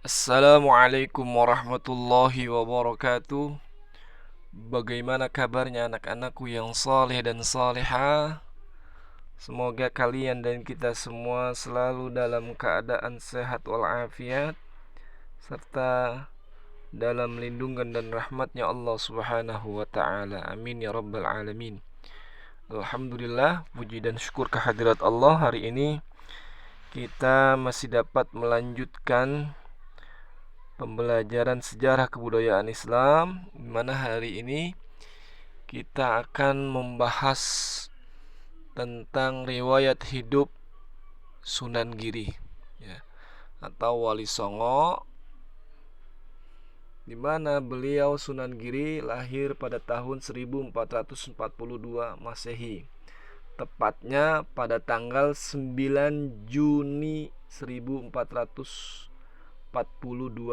Assalamualaikum warahmatullahi wabarakatuh. Bagaimana kabarnya anak-anakku yang saleh dan salihah? Semoga kalian dan kita semua selalu dalam keadaan sehat walafiat serta dalam lindungan dan rahmatnya Allah subhanahu wa ta'ala. Amin ya rabbal alamin. Alhamdulillah, puji dan syukur kehadirat Allah. Hari ini kita masih dapat melanjutkan pembelajaran sejarah kebudayaan Islam, di mana hari ini kita akan membahas tentang riwayat hidup Sunan Giri, ya, atau Wali Songo, di mana beliau Sunan Giri lahir pada tahun 1442 Masehi, tepatnya pada tanggal 9 Juni 1442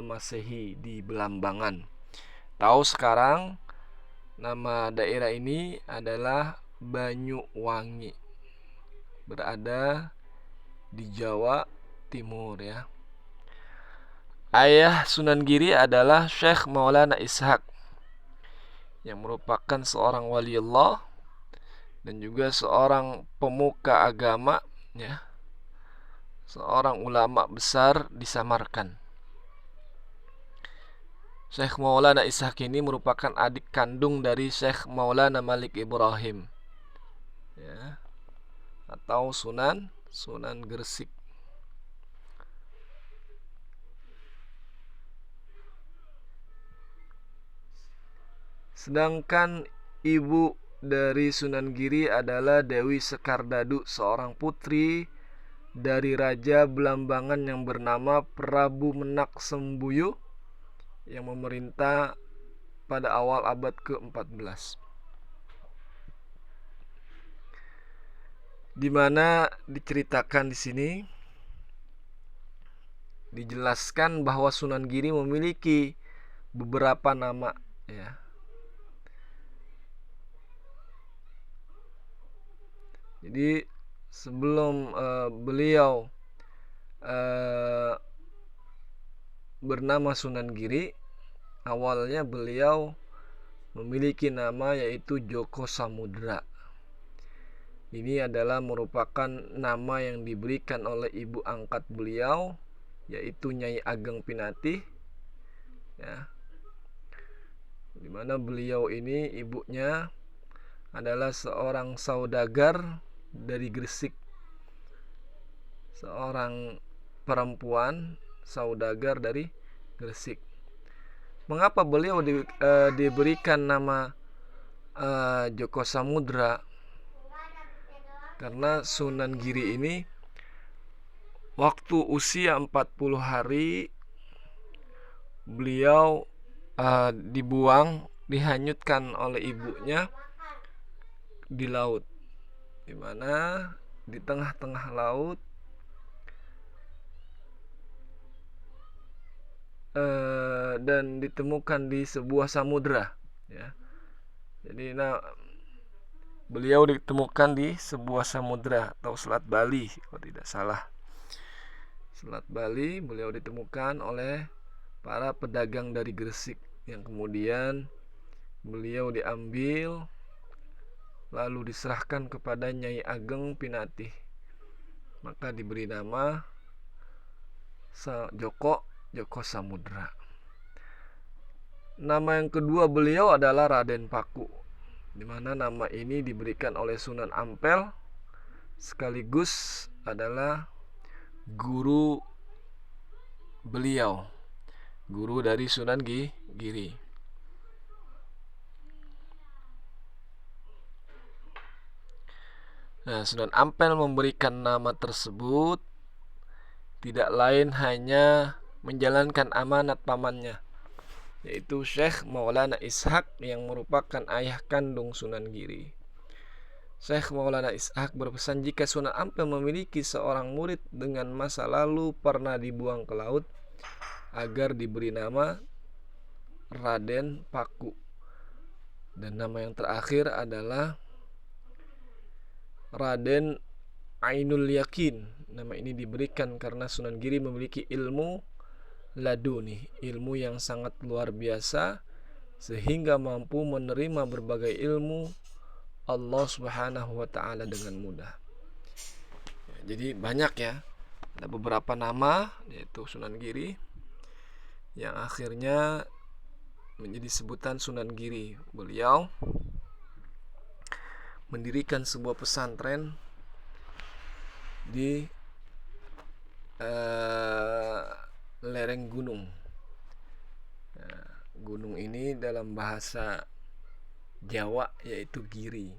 Masehi di Belambangan. Tahu sekarang nama daerah ini adalah Banyuwangi, berada di Jawa Timur, ya. Ayah Sunan Giri adalah Syekh Maulana Ishaq, yang merupakan seorang waliullah dan juga seorang pemuka agama, ya, seorang ulama besar di Samarkand. Syekh Maulana Ishaq ini merupakan adik kandung dari Syekh Maulana Malik Ibrahim, ya, atau Sunan Gresik. Sedangkan ibu dari Sunan Giri adalah Dewi Sekardadu, seorang putri dari Raja Belambangan yang bernama Prabu Menak Sembuyu, yang memerintah pada awal abad ke-14. Di mana diceritakan di sini dijelaskan bahwa Sunan Giri memiliki beberapa nama, ya. Jadi sebelum beliau bernama Sunan Giri, awalnya beliau memiliki nama yaitu Joko Samudra. Ini adalah merupakan nama yang diberikan oleh ibu angkat beliau, yaitu Nyai Ageng Pinatih, ya. Dimana beliau ini ibunya adalah seorang saudagar dari Gresik, seorang perempuan saudagar dari Gresik. Mengapa beliau diberikan nama Joko Samudra? Karena Sunan Giri ini waktu usia 40 hari beliau dibuang, dihanyutkan oleh ibunya di laut, dimana di tengah-tengah laut dan ditemukan di sebuah samudra, ya. Jadi beliau ditemukan di sebuah samudra atau Selat Bali kalau tidak salah. Selat Bali beliau ditemukan oleh para pedagang dari Gresik, yang kemudian beliau diambil lalu diserahkan kepada Nyai Ageng Pinatih, maka diberi nama Joko Samudra. Nama yang kedua beliau adalah Raden Paku, di mana nama ini diberikan oleh Sunan Ampel, sekaligus adalah guru beliau, guru dari Sunan Giri. Nah, Sunan Ampel memberikan nama tersebut tidak lain hanya menjalankan amanat pamannya, yaitu Syekh Maulana Ishaq, yang merupakan ayah kandung Sunan Giri. Syekh Maulana Ishaq berpesan jika Sunan Ampel memiliki seorang murid dengan masa lalu pernah dibuang ke laut, agar diberi nama Raden Paku. Dan nama yang terakhir adalah Raden Ainul Yakin. Nama ini diberikan karena Sunan Giri memiliki ilmu laduni, ilmu yang sangat luar biasa sehingga mampu menerima berbagai ilmu Allah Subhanahu wa taala dengan mudah. Jadi banyak ya, ada beberapa nama yaitu Sunan Giri yang akhirnya menjadi sebutan Sunan Giri. Beliau mendirikan sebuah pesantren di lereng gunung. Gunung ini dalam bahasa Jawa yaitu Giri,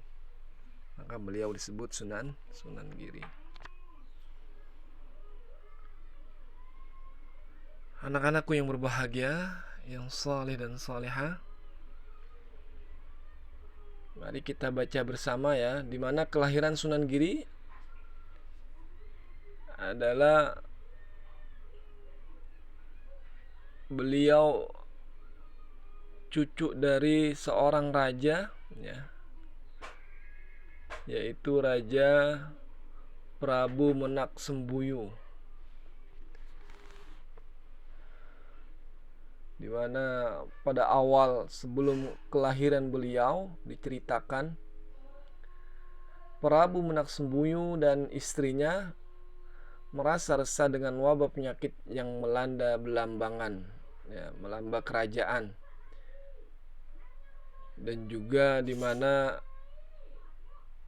maka beliau disebut Sunan Giri. Anak-anakku yang berbahagia, yang saleh dan salehah, mari kita baca bersama ya, di mana kelahiran Sunan Giri adalah beliau cucu dari seorang raja ya, yaitu Raja Prabu Menak Sembuyu, di mana pada awal sebelum kelahiran beliau diceritakan Prabu Menak Sembuyu dan istrinya merasa resah dengan wabah penyakit yang melanda Belambangan, ya, melanda kerajaan, dan juga di mana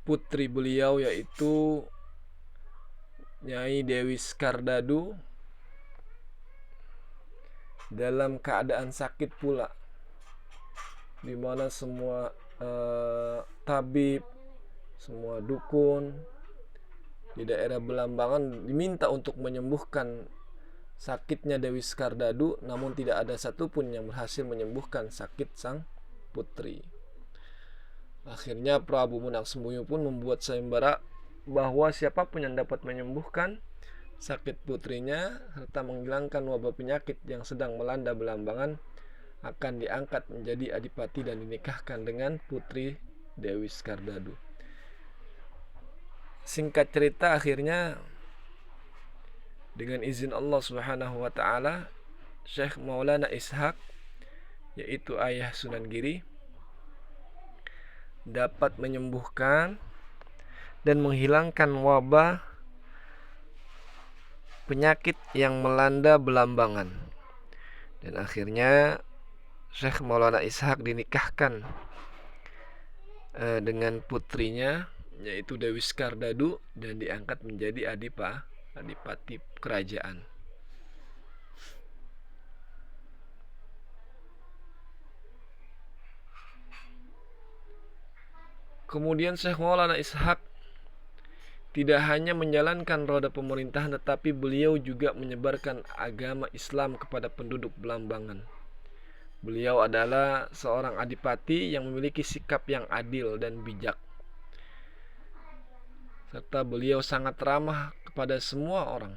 putri beliau yaitu Nyai Dewi Skardadu dalam keadaan sakit pula, di mana semua tabib, semua dukun di daerah Belambangan diminta untuk menyembuhkan sakitnya Dewi Skardadu, namun tidak ada satupun yang berhasil menyembuhkan sakit sang putri. Akhirnya Prabu Menak Sembuyu pun membuat sayembara bahwa siapapun yang dapat menyembuhkan sakit putrinya serta menghilangkan wabah penyakit yang sedang melanda Belambangan akan diangkat menjadi adipati dan dinikahkan dengan putri Dewi Skardadu. Singkat cerita, akhirnya dengan izin Allah Subhanahu wa taala, Syekh Maulana Ishaq, yaitu ayah Sunan Giri, dapat menyembuhkan dan menghilangkan wabah penyakit yang melanda Belambangan. Dan akhirnya Syekh Maulana Ishaq dinikahkan dengan putrinya yaitu Dewi Skardadu dan diangkat menjadi adipati kerajaan. Kemudian Syekh Maulana Ishaq tidak hanya menjalankan roda pemerintahan, tetapi beliau juga menyebarkan agama Islam kepada penduduk Belambangan. Beliau adalah seorang adipati yang memiliki sikap yang adil dan bijak, serta beliau sangat ramah kepada semua orang.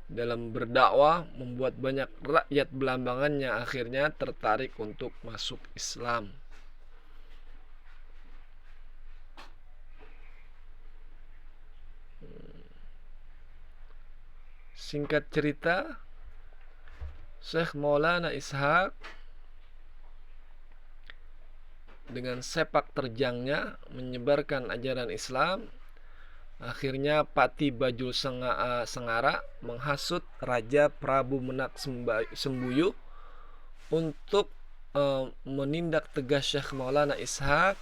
Dalam berdakwah membuat banyak rakyat Belambangan yang akhirnya tertarik untuk masuk Islam. Singkat cerita, Syekh Maulana Ishaq dengan sepak terjangnya menyebarkan ajaran Islam, akhirnya Pati Bajul Sengara menghasut Raja Prabu Menak Sembuyu untuk menindak tegas Syekh Maulana Ishaq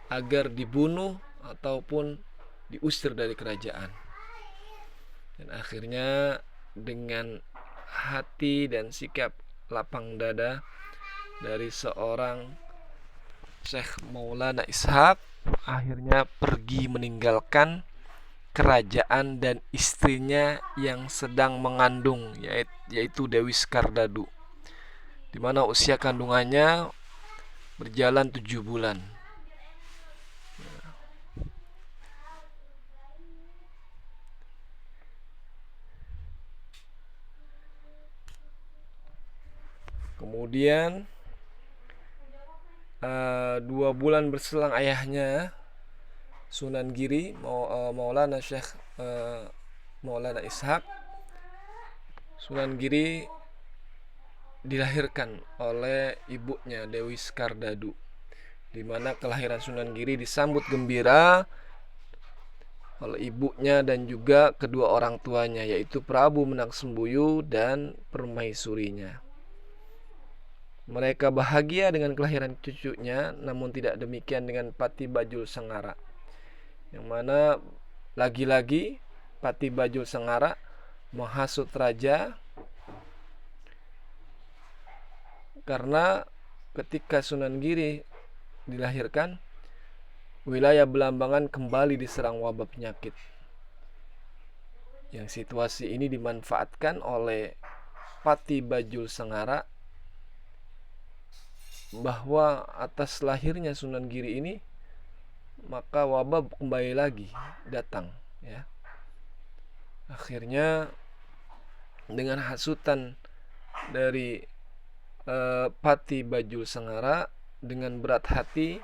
agar dibunuh ataupun diusir dari kerajaan. Dan akhirnya dengan hati dan sikap lapang dada dari seorang Syekh Maulana Ishaq, akhirnya pergi meninggalkan kerajaan dan istrinya yang sedang mengandung, yaitu Dewi Skardadu, di mana usia kandungannya berjalan 7 bulan. Kemudian 2 bulan berselang ayahnya Sunan Giri, Maulana Syekh Maulana Ishaq, Sunan Giri dilahirkan oleh ibunya Dewi Skardadu, di mana kelahiran Sunan Giri disambut gembira oleh ibunya dan juga kedua orang tuanya, yaitu Prabu Menaksumbuyu dan permaisurinya. Mereka bahagia dengan kelahiran cucunya, namun tidak demikian dengan Pati Bajul Sengara, yang mana lagi-lagi Pati Bajul Sengara menghasut raja karena ketika Sunan Giri dilahirkan, wilayah Belambangan kembali diserang wabah penyakit. Yang situasi ini dimanfaatkan oleh Pati Bajul Sengara, bahwa atas lahirnya Sunan Giri ini maka wabah kembali lagi datang, ya. Akhirnya dengan hasutan dari Pati Bajul Sengara, dengan berat hati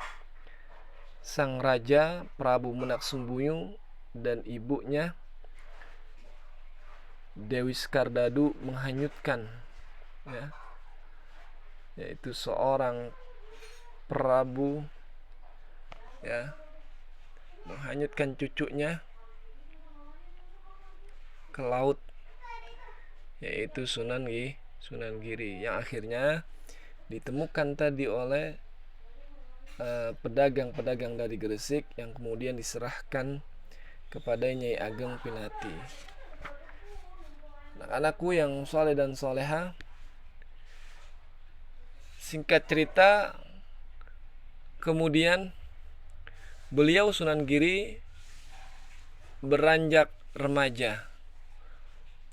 sang raja Prabu Menaksumbuyu dan ibunya Dewi Skardadu menghanyutkan, ya, yaitu seorang Prabu, ya, menghanyutkan cucunya ke laut, yaitu Sunan Giri, yang akhirnya ditemukan tadi oleh pedagang-pedagang dari Gresik, yang kemudian diserahkan kepada Nyai Ageng Pinati. Anak-anakku yang soleh dan soleha, singkat cerita, kemudian beliau Sunan Giri beranjak remaja.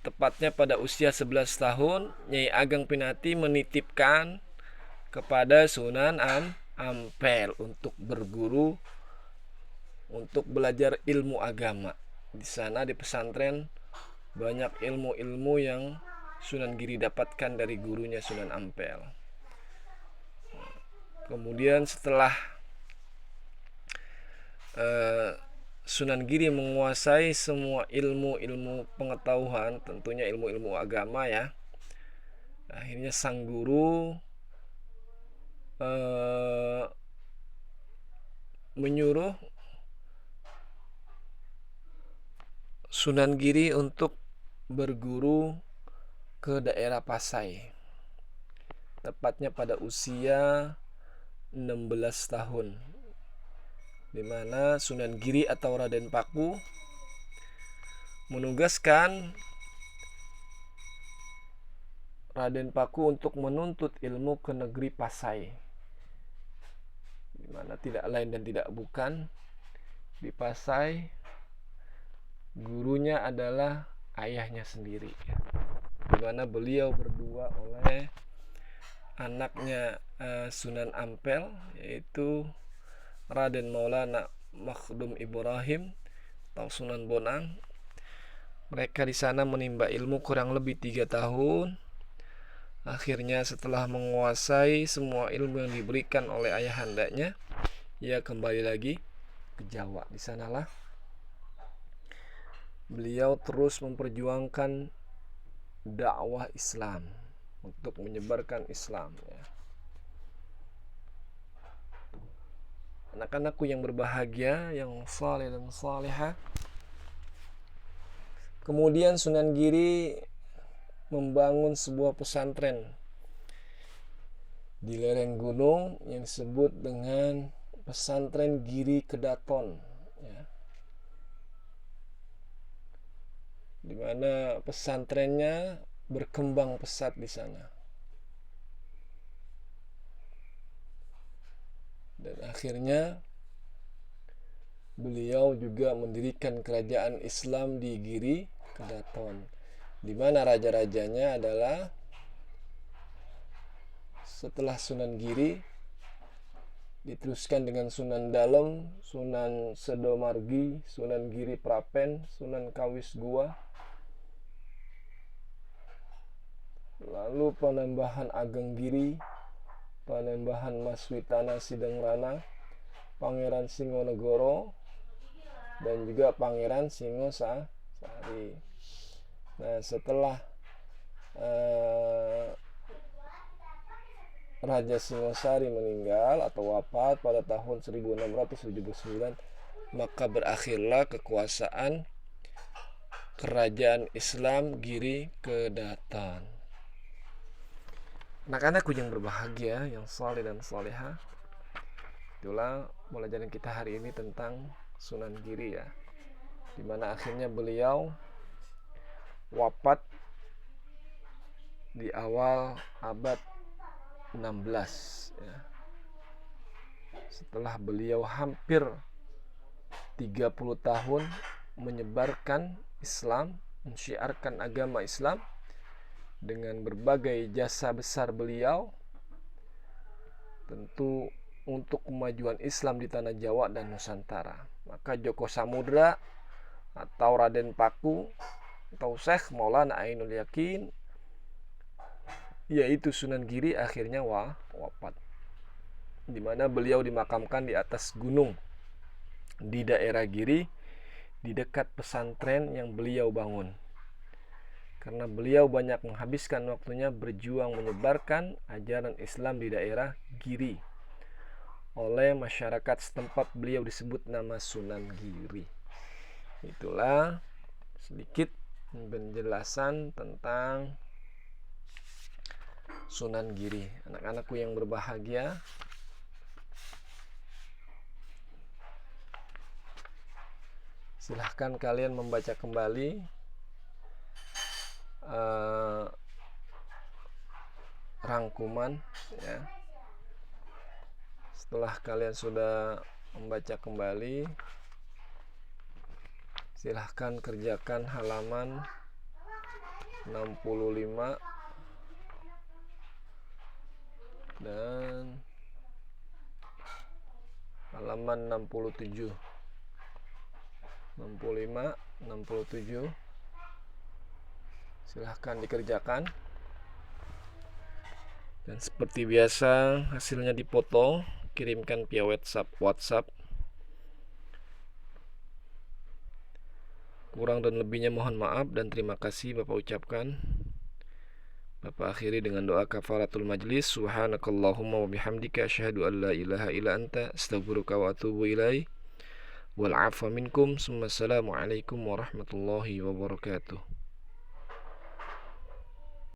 Tepatnya pada usia 11 tahun, Nyai Ageng Pinati menitipkan kepada Sunan Ampel untuk berguru, untuk belajar ilmu agama. Di sana di pesantren banyak ilmu-ilmu yang Sunan Giri dapatkan dari gurunya Sunan Ampel. Kemudian setelah Sunan Giri menguasai semua ilmu-ilmu pengetahuan, tentunya ilmu-ilmu agama, ya, akhirnya sang guru menyuruh Sunan Giri untuk berguru ke daerah Pasai, tepatnya pada usia 16 tahun, di mana Sunan Giri atau Raden Paku menugaskan Raden Paku untuk menuntut ilmu ke negeri Pasai, di mana tidak lain dan tidak bukan, di Pasai gurunya adalah ayahnya sendiri, di mana beliau berdua oleh anaknya Sunan Ampel, yaitu Raden Maulana Makhdum Ibrahim atau Sunan Bonang. Mereka di sana menimba ilmu kurang lebih 3 tahun. Akhirnya setelah menguasai semua ilmu yang diberikan oleh ayahandanya, ia kembali lagi ke Jawa. Di sanalah beliau terus memperjuangkan dakwah Islam, untuk menyebarkan Islam, ya. Anak-anakku yang berbahagia, yang saleh dan salihah, kemudian Sunan Giri membangun sebuah pesantren di lereng gunung yang disebut dengan Pesantren Giri Kedaton, ya, di mana pesantrennya berkembang pesat di sana. Dan akhirnya beliau juga mendirikan kerajaan Islam di Giri Kedaton, di mana raja-rajanya adalah, setelah Sunan Giri, diteruskan dengan Sunan Dalem, Sunan Sedomargi, Sunan Giri Prapen, Sunan Kawis Gua, lalu Panembahan Ageng Giri, Panembahan Maswitana Sidengrana, Pangeran Singonegoro, dan juga Pangeran Singosari. Nah, setelah Raja Singosari meninggal atau wafat pada tahun 1679, maka berakhirlah kekuasaan kerajaan Islam Giri Kedatan. Anak-anakku yang berbahagia, yang saleh dan salehah, itulah pelajaran kita hari ini tentang Sunan Giri ya, dimana akhirnya beliau wafat di awal abad 16 ya. Setelah beliau hampir 30 tahun menyebarkan Islam, mensyiarkan agama Islam dengan berbagai jasa besar beliau, tentu untuk kemajuan Islam di tanah Jawa dan Nusantara. Maka Joko Samudra atau Raden Paku atau Syekh Maulana Ainul Yakin, yaitu Sunan Giri, akhirnya wafat, di mana beliau dimakamkan di atas gunung di daerah Giri, di dekat pesantren yang beliau bangun. Karena beliau banyak menghabiskan waktunya berjuang menyebarkan ajaran Islam di daerah Giri. Oleh masyarakat setempat beliau disebut nama Sunan Giri. Itulah sedikit penjelasan tentang Sunan Giri. Anak-anakku yang berbahagia, silahkan kalian membaca kembali rangkuman ya. Setelah kalian sudah membaca kembali, silahkan kerjakan halaman 65 dan halaman 67. 65, 67. Silahkan dikerjakan. Dan seperti biasa, hasilnya dipoto, kirimkan via WhatsApp. Kurang dan lebihnya mohon maaf dan terima kasih Bapak ucapkan. Bapak akhiri dengan doa kafaratul majlis. Subhanakallahumma wa bihamdika asyhadu an la ilaha illa anta astaghfiruka wa atubu ilaik. Wal 'afwa minkum. Assalamualaikum warahmatullahi wabarakatuh.